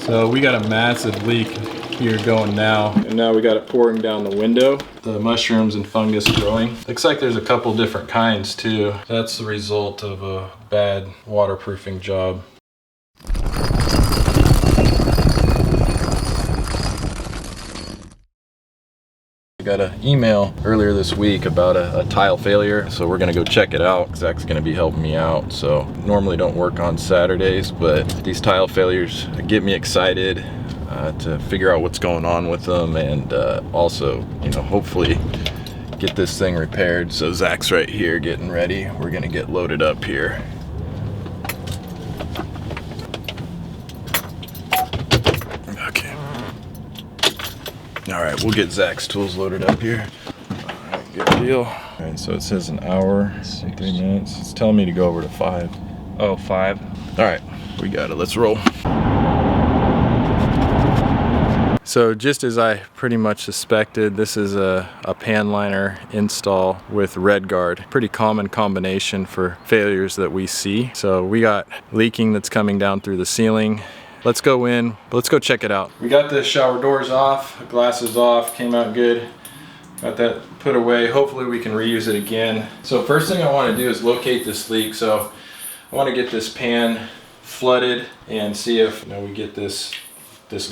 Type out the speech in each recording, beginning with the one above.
So we got a massive leak here going now, and now we got it pouring down the window. The mushrooms and fungus growing. Looks like there's a couple different kinds too. That's the result of a bad waterproofing job. Got an email earlier this week about a tile failure, so we're gonna go check it out. Zach's gonna be helping me out. So normally don't work on Saturdays, but these tile failures get me excited to figure out what's going on with them, and also, you know, hopefully get this thing repaired. So Zach's right here getting ready. We're gonna get loaded up here. Okay. All right, we'll get Zach's tools loaded up here. All right, good deal. All right, so it says an hour, 3 minutes. It's telling me to go over to 5. Oh, 5. All right, we got it, let's roll. So just as I pretty much suspected, this is a pan liner install with Redgard. Pretty common combination for failures that we see. So we got leaking that's coming down through the ceiling. Let's go in, let's go check it out. We got the shower doors off, the glass is off, came out good. Got that put away, hopefully we can reuse it again. So first thing I want to do is locate this leak. So I want to get this pan flooded and see if, you know, we get this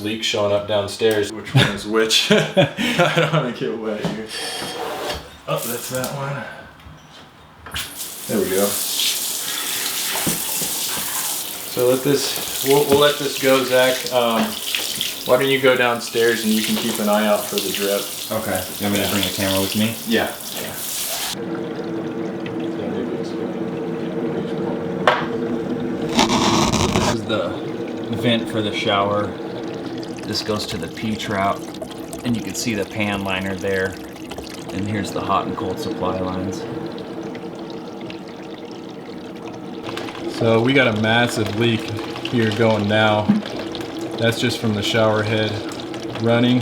leak showing up downstairs. Which one is which? I don't want to get wet here. Oh, that's that one. There we go. So we'll let this go, Zach. Why don't you go downstairs and you can keep an eye out for the drip. Okay. You want me to bring a camera with me? Yeah. This is the vent for the shower. This goes to the P trout, and you can see the pan liner there. And here's the hot and cold supply lines. So we got a massive leak here going now. That's just from the shower head running.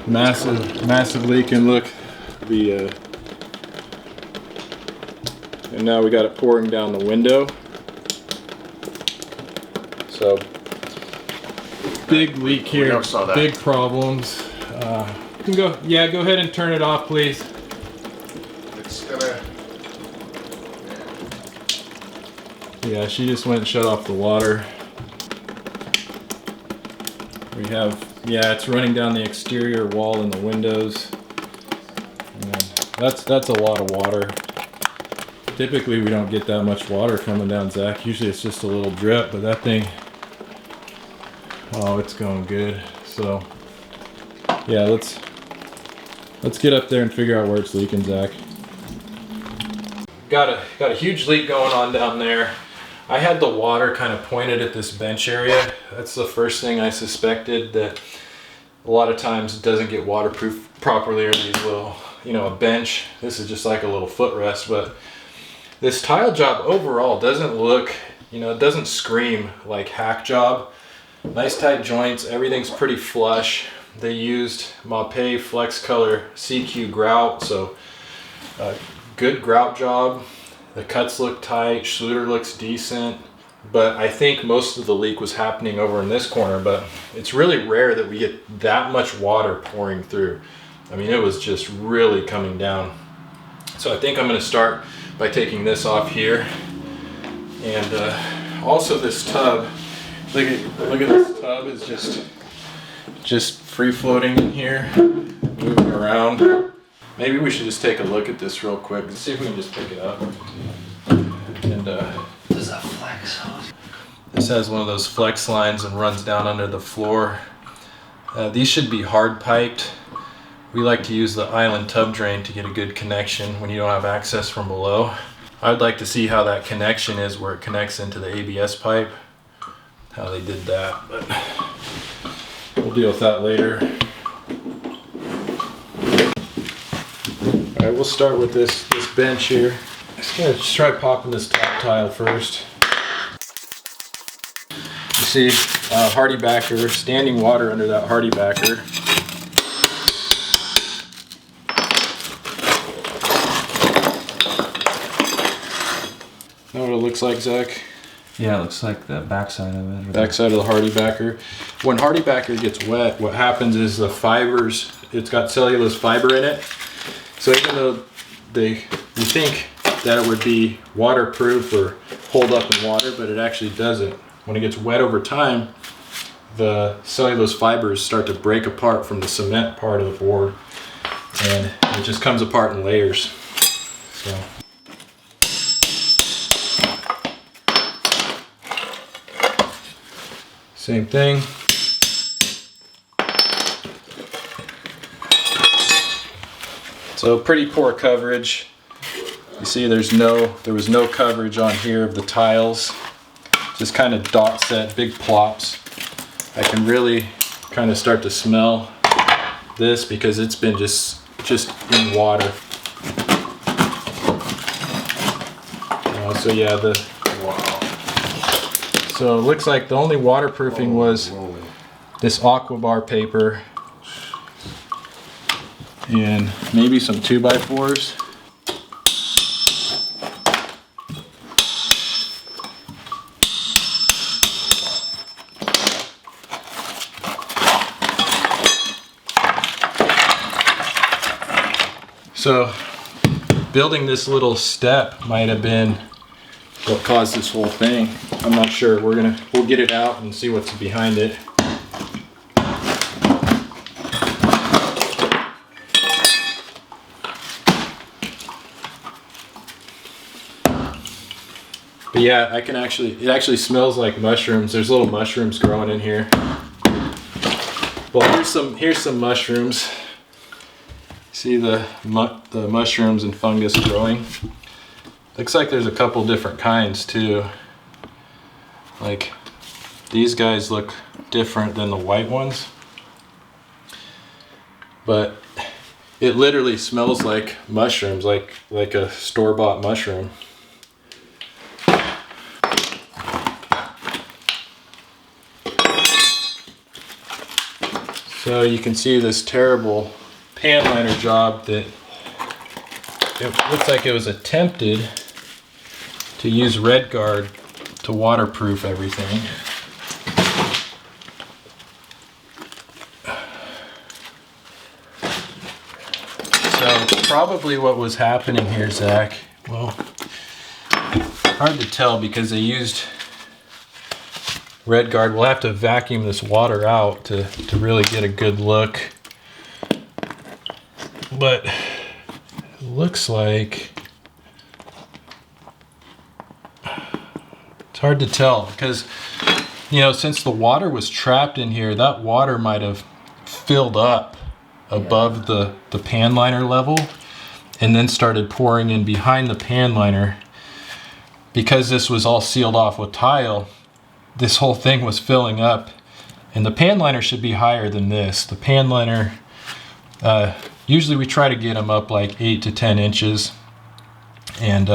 Massive leak, and look, and now we got it pouring down the window. So big leak here, big problems. You can go ahead and turn it off, please. It's gonna. Yeah, she just went and shut off the water. We have, it's running down the exterior wall and the windows. And that's a lot of water. Typically we don't get that much water coming down, Zach. Usually it's just a little drip, but that thing, oh, it's going good. So yeah, let's get up there and figure out where it's leaking, Zach. Got a huge leak going on down there. I had the water kind of pointed at this bench area. That's the first thing I suspected, that a lot of times it doesn't get waterproof properly, or these little, you know, a bench. This is just like a little footrest, but this tile job overall doesn't look, you know, it doesn't scream like hack job. Nice tight joints, everything's pretty flush. They used Mapei Flex Color CQ grout, so good grout job. The cuts look tight, Schluter looks decent, but I think most of the leak was happening over in this corner, but it's really rare that we get that much water pouring through. I mean, it was just really coming down. So I think I'm gonna start by taking this off here. And also this tub, look at this tub is just free floating in here, moving around. Maybe we should just take a look at this real quick and see if we can just pick it up. And This is a flex hose. This has one of those flex lines and runs down under the floor. These should be hard piped. We like to use the island tub drain to get a good connection when you don't have access from below. I'd like to see how that connection is, where it connects into the ABS pipe, how they did that, but we'll deal with that later. All right, we'll start with this bench here. Just try popping this top tile first. You see hardiebacker, standing water under that hardiebacker. Know what it looks like, Zach? Yeah, it looks like the backside of it. Backside of the hardiebacker. When hardiebacker gets wet, what happens is the fibers, it's got cellulose fiber in it. So even though you think that it would be waterproof or hold up in water, but it actually doesn't. When it gets wet over time, the cellulose fibers start to break apart from the cement part of the board, and it just comes apart in layers. So. Same thing. So pretty poor coverage. You see there was no coverage on here of the tiles. Just kind of dot set, big plops. I can really kind of start to smell this because it's been just in water. So yeah, so it looks like the only waterproofing was this Aquabar paper and maybe some 2x4s. So building this little step might have been what caused this whole thing. I'm not sure. We'll get it out and see what's behind it. But yeah, it actually smells like mushrooms. There's little mushrooms growing in here. Well, here's some mushrooms. See the mushrooms and fungus growing. Looks like there's a couple different kinds too. Like these guys look different than the white ones. But it literally smells like mushrooms, like a store-bought mushroom. So you can see this terrible pan liner job that it looks like it was attempted to use Redgard to waterproof everything. So probably what was happening here, Zach, well, hard to tell because they used Redgard. We'll have to vacuum this water out to really get a good look. But it looks like it's hard to tell because, you know, since the water was trapped in here, that water might have filled up above the pan liner level and then started pouring in behind the pan liner. Because this was all sealed off with tile, this whole thing was filling up, and the pan liner should be higher than this. The pan liner, usually we try to get them up like 8 to 10 inches, and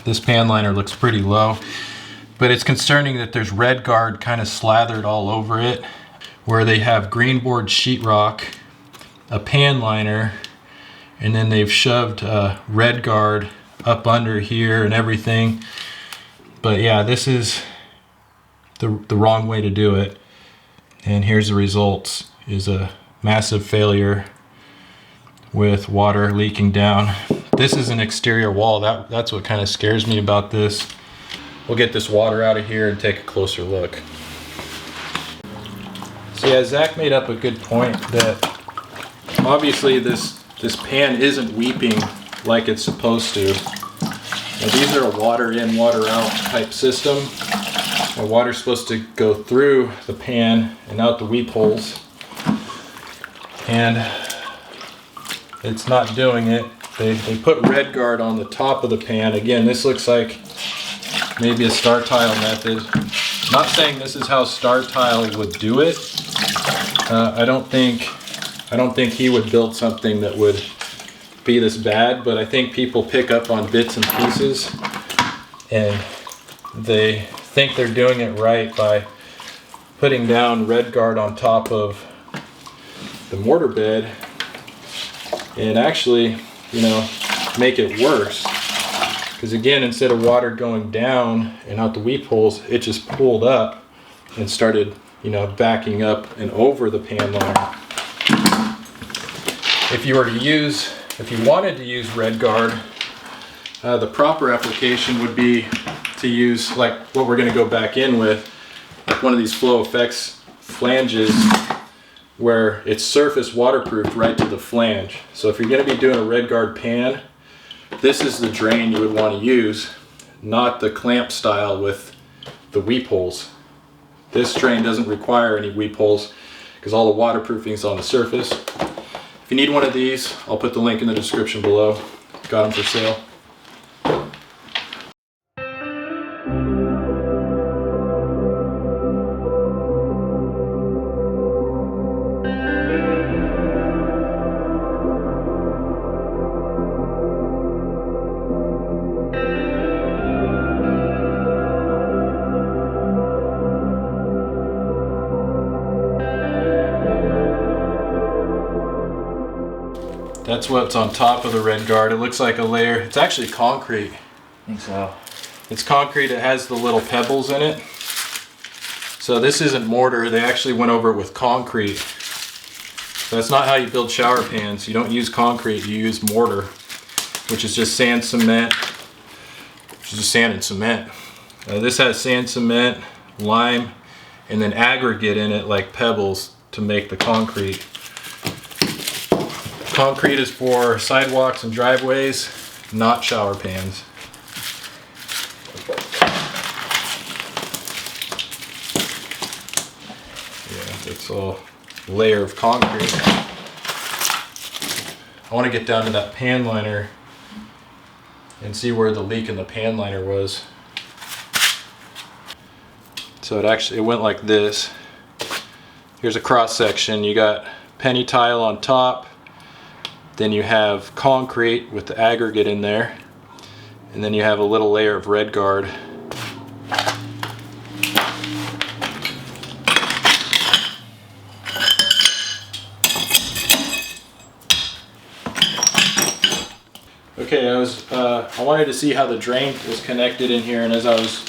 this pan liner looks pretty low. But it's concerning that there's Redgard kind of slathered all over it, where they have green board sheetrock, a pan liner, and then they've shoved Redgard up under here and everything. But yeah, this is the wrong way to do it. And here's the results, is a massive failure with water leaking down. This is an exterior wall. That's what kind of scares me about this. We'll get this water out of here and take a closer look. So yeah, Zach made up a good point that obviously this pan isn't weeping like it's supposed to. Now, these are a water in, water out type system. The water's supposed to go through the pan and out the weep holes, and it's not doing it. They put Redgard on the top of the pan. Again, this looks like maybe a star tile method. Not saying this is how star tile would do it. I don't think he would build something that would be this bad, but I think people pick up on bits and pieces and they think they're doing it right by putting down Redgard on top of the mortar bed and actually, you know, make it worse. Because again, instead of water going down and out the weep holes, it just pulled up and started, you know, backing up and over the pan liner. If you wanted to use Redgard, the proper application would be to use like what we're going to go back in with, like one of these flow effects flanges where it's surface waterproofed right to the flange. So if you're going to be doing a Redgard pan, this is the drain you would want to use, not the clamp style with the weep holes. This drain doesn't require any weep holes because all the waterproofing is on the surface. If you need one of these, I'll put the link in the description below. Got them for sale. That's what's on top of the Redgard. It looks like a layer. It's actually concrete. I think so. It's concrete. It has the little pebbles in it. So this isn't mortar. They actually went over it with concrete. So that's not how you build shower pans. You don't use concrete. You use mortar, which is just sand, cement. Which is just sand and cement. This has sand, cement, lime, and then aggregate in it like pebbles to make the concrete. Concrete is for sidewalks and driveways, not shower pans. Yeah, it's a layer of concrete. I want to get down to that pan liner and see where the leak in the pan liner was. So it went like this. Here's a cross section. You got penny tile on top. Then you have concrete with the aggregate in there, and then you have a little layer of Redgard. Okay, I wanted to see how the drain was connected in here, and as I was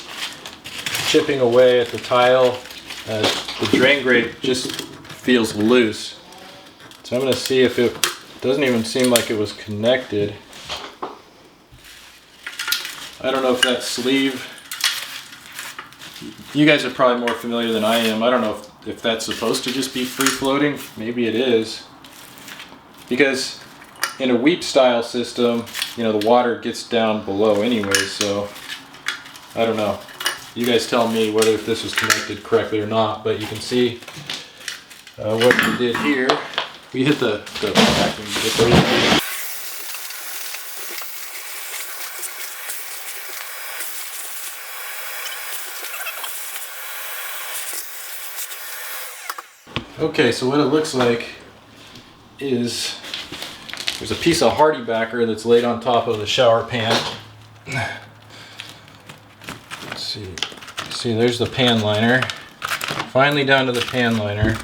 chipping away at the tile, the drain grate just feels loose. So I'm going to see if it doesn't even seem like it was connected. I don't know if that sleeve, you guys are probably more familiar than I am. I don't know if that's supposed to just be free floating. Maybe it is. Because in a weep style system, you know, the water gets down below anyway, so I don't know. You guys tell me whether if this was connected correctly or not, but you can see what we did here. We hit the vacuum. Okay, so what it looks like is there's a piece of hardiebacker that's laid on top of the shower pan. Let's see. See, there's the pan liner. Finally down to the pan liner.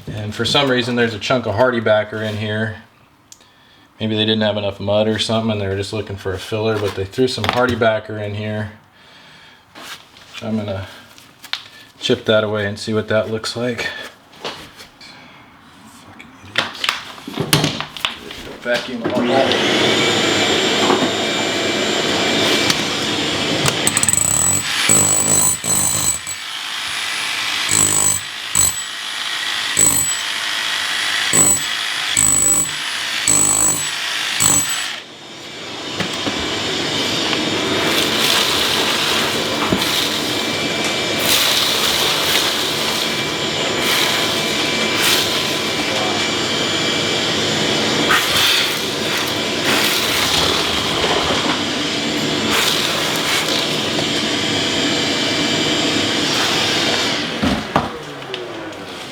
And for some reason there's a chunk of hardiebacker in here. Maybe they didn't have enough mud or something and they were just looking for a filler, but they threw some hardiebacker in here. So I'm gonna chip that away and see what that looks like. Fucking idiots. Vacuum all that.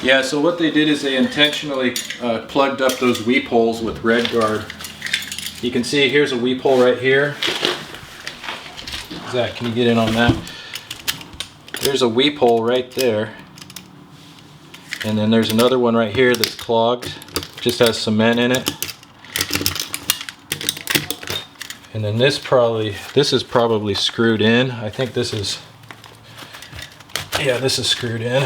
Yeah, so what they did is they intentionally plugged up those weep holes with Redgard. You can see here's a weep hole right here. Zach, can you get in on that? There's a weep hole right there. And then there's another one right here that's clogged. Just has cement in it. And then this is probably screwed in. I think this is, yeah, this is screwed in.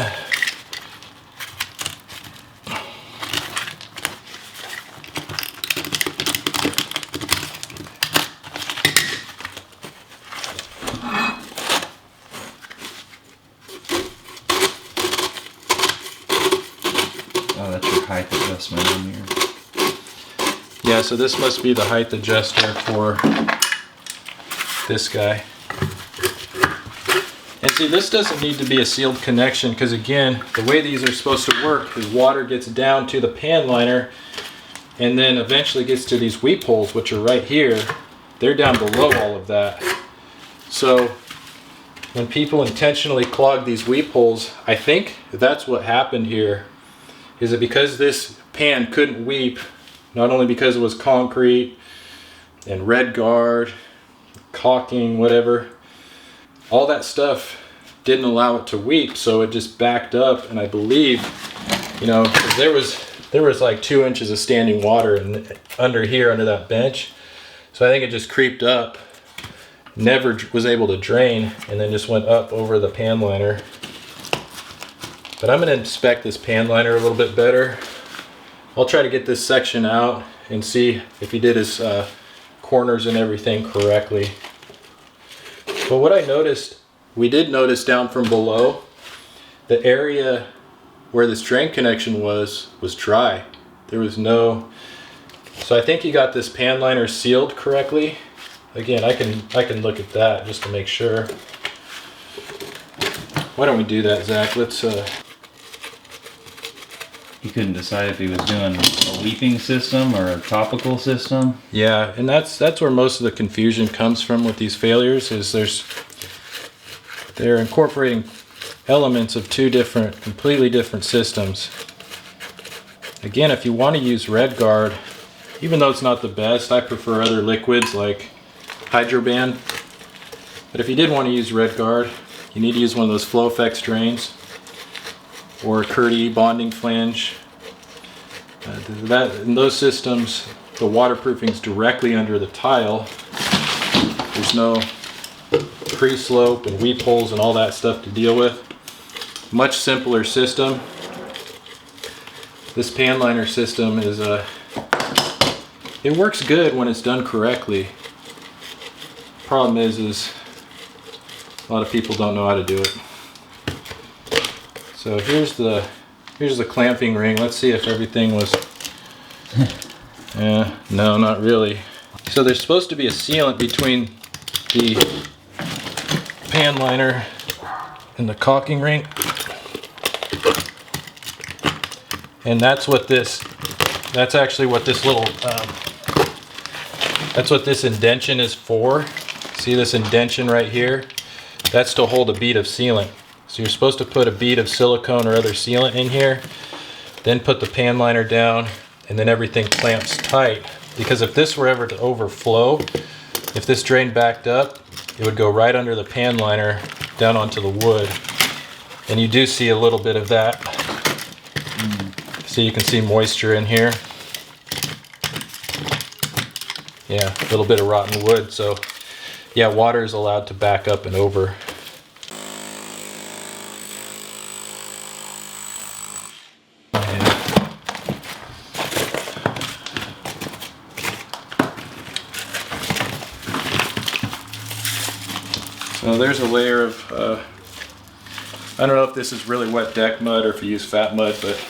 Oh, that's your height adjustment in here. Yeah, so this must be the height adjuster for this guy. And see, this doesn't need to be a sealed connection because again, the way these are supposed to work is water gets down to the pan liner and then eventually gets to these weep holes, which are right here. They're down below all of that. So when people intentionally clog these weep holes, I think that's what happened here. Is that because this pan couldn't weep, not only because it was concrete and Redgard, caulking, whatever, all that stuff didn't allow it to weep, so it just backed up. And I believe, you know, 'cause there was like 2 inches of standing water under here, under that bench. So I think it just creeped up, never was able to drain, and then just went up over the pan liner. But I'm going to inspect this pan liner a little bit better. I'll try to get this section out and see if he did his corners and everything correctly. But what I noticed, we did notice down from below, the area where this drain connection was dry. There was no, so I think he got this pan liner sealed correctly. Again, I can look at that just to make sure. Why don't we do that, Zach? Let's He couldn't decide if he was doing a weeping system or a topical system. Yeah, and that's where most of the confusion comes from with these failures, is they're incorporating elements of two completely different systems. Again, if you want to use Redgard, even though it's not the best, I prefer other liquids like Hydroban. But if you did want to use Redgard, you need to use one of those flow effects drains or Curdy bonding flange. In those systems, the waterproofing is directly under the tile. There's no pre-slope and weep holes and all that stuff to deal with. Much simpler system. This pan liner system is it works good when it's done correctly. Problem is a lot of people don't know how to do it. So here's the clamping ring. Let's see if everything was. No, not really. So there's supposed to be a sealant between the pan liner and the caulking ring, and that's actually what this little that's what this indention is for. See this indention right here? That's to hold a bead of sealant. So you're supposed to put a bead of silicone or other sealant in here, then put the pan liner down, and then everything clamps tight. Because if this were ever to overflow, if this drain backed up, it would go right under the pan liner down onto the wood. And you do see a little bit of that. So you can see moisture in here. Yeah, a little bit of rotten wood. So yeah, water is allowed to back up and over. So there's a layer of, I don't know if this is really wet deck mud or if you use fat mud, but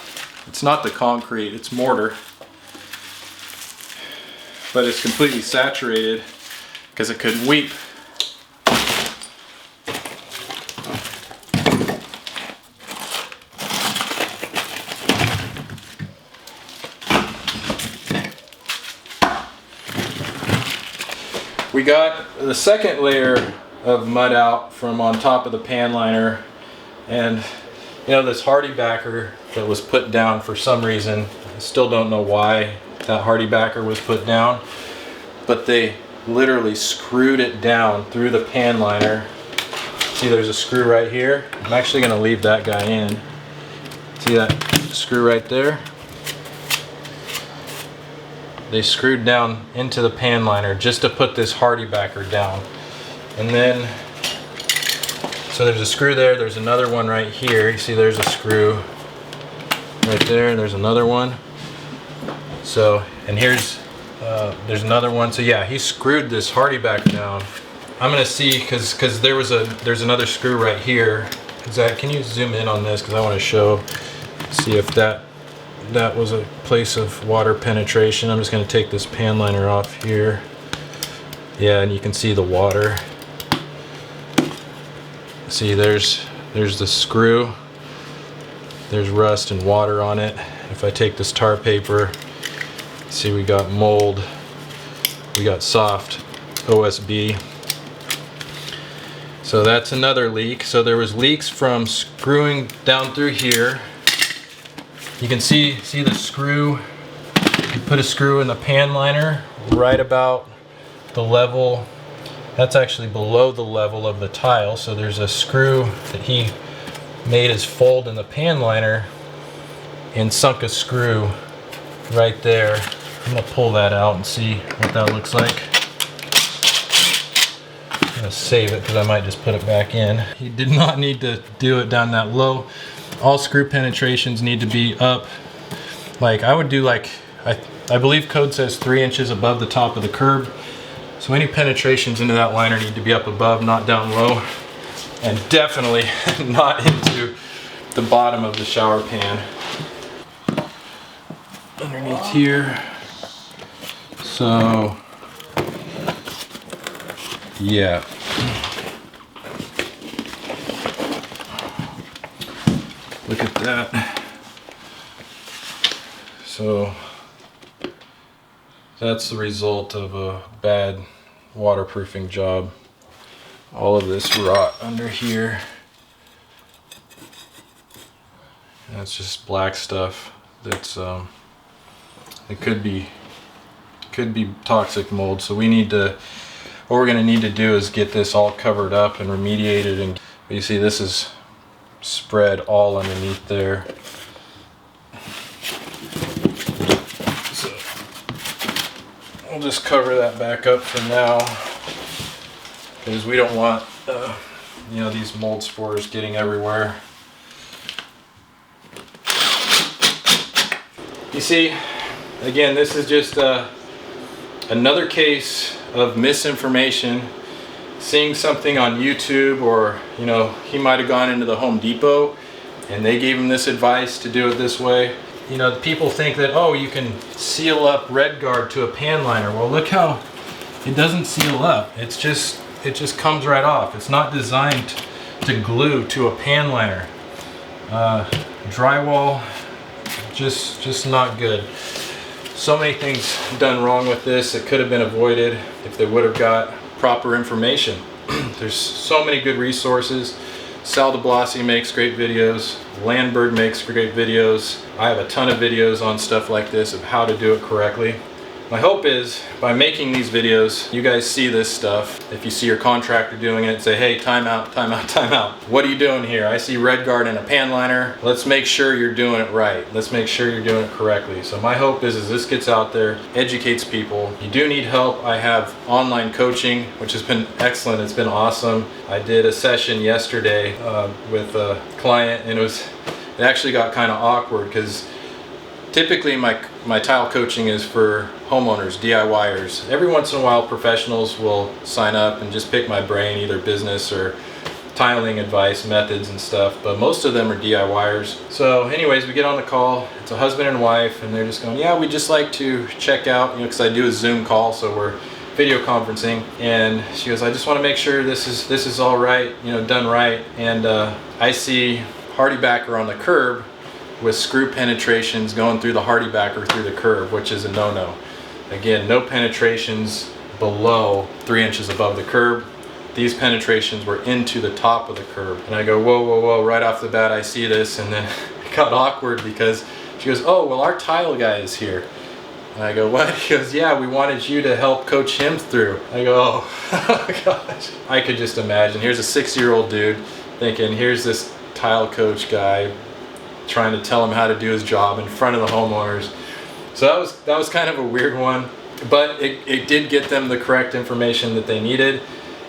it's not the concrete, it's mortar. But it's completely saturated because it couldn't weep. We got the second layer of mud out from on top of the pan liner, and you know, this hardiebacker that was put down for some reason, I still don't know why that hardiebacker was put down, but they literally screwed it down through the pan liner. See, there's a screw right here. I'm actually going to leave that guy in. See that screw right there? they screwed down into the pan liner just to put this hardiebacker down. And then, so there's a screw there, there's another one right here. You see there's a screw right there, there's another one. So, and here's, there's another one. So yeah, he screwed this hardiebacker down. I'm gonna see, cause there's another screw right here. Zach, can you zoom in on this? Cause I wanna see if that was a place of water penetration. I'm just gonna take this pan liner off here. Yeah, and you can see the water. See, there's the screw. There's rust and water on it. If I take this tar paper, see we got mold, we got soft OSB. So that's another leak. So there was leaks from screwing down through here. You can see the screw. You put a screw in the pan liner right about the level. That's actually below the level of the tile. So there's a screw that he made his fold in the pan liner and sunk a screw right there. I'm gonna pull that out and see what that looks like. I'm gonna save it because I might just put it back in. He did not need to do it down that low. All screw penetrations need to be up. Like I would do like, I believe code says 3 inches above the top of the curb. So any penetrations into that liner need to be up above, not down low. And definitely not into the bottom of the shower pan. Underneath here. So, yeah. Look at that. So, that's the result of a bad waterproofing job. All of this rot under here. And it's just black stuff that's it could be toxic mold. So we need to, what we're going to need to do is get this all covered up and remediated. And you see this is spread all underneath there. So we'll just cover that back up for now, because we don't want you know, these mold spores getting everywhere. You see, again, this is just another case of misinformation. Seeing something on YouTube, or you know, he might have gone into the Home Depot and they gave him this advice to do it this way. You know, people think that, oh, you can seal up Redgard to a pan liner. Well, look how it doesn't seal up. It just comes right off. It's not designed to glue to a pan liner. Drywall, just not good. So many things done wrong with this that could have been avoided if they would have got proper information. There's so many good resources. Sal DeBlasi makes great videos. Landbird makes great videos. I have a ton of videos on stuff like this of how to do it correctly. My hope is by making these videos, you guys see this stuff. If you see your contractor doing it, say, hey, time out, time out, time out. What are you doing here? I see Redgard in a pan liner. Let's make sure you're doing it right. Let's make sure you're doing it correctly. So my hope is this gets out there, educates people. You do need help. I have online coaching, which has been excellent. It's been awesome. I did a session yesterday with a client, and it actually got kind of awkward because typically my tile coaching is for homeowners, DIYers. Every once in a while professionals will sign up and just pick my brain, either business or tiling advice, methods and stuff, but most of them are DIYers. So anyways, we get on the call. It's a husband and wife, and they're just going, yeah, we'd just like to check out, you know, because I do a Zoom call, so we're video conferencing, and she goes, I just want to make sure this is all right, you know, done right. And I see hardiebacker on the curb with screw penetrations going through the hardiebacker through the curb, which is a no-no. Again, no penetrations below 3 inches above the curb. These penetrations were into the top of the curb. And I go, whoa, whoa, whoa, right off the bat I see this, and then it got awkward because she goes, oh, well, our tile guy is here. And I go, what? He goes, yeah, we wanted you to help coach him through. I go, oh gosh. I could just imagine, here's a 6-year-old dude thinking, here's this tile coach guy trying to tell him how to do his job in front of the homeowners. So that was kind of a weird one, but it did get them the correct information that they needed.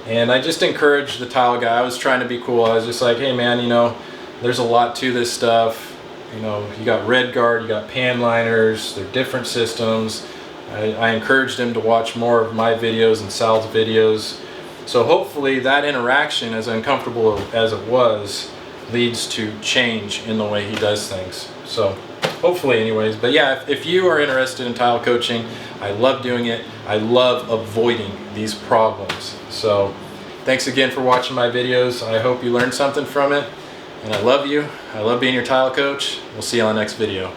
And I just encouraged the tile guy. I was trying to be cool. I was just like, hey man, you know, there's a lot to this stuff. You know, you got Redgard, you got pan liners, they're different systems. I encouraged him to watch more of my videos and Sal's videos. So hopefully that interaction, as uncomfortable as it was, leads to change in the way he does things. So hopefully anyways, but yeah, if you are interested in tile coaching, I love doing it. I love avoiding these problems. So thanks again for watching my videos. I hope you learned something from it. And I love you. I love being your tile coach. We'll see you on the next video.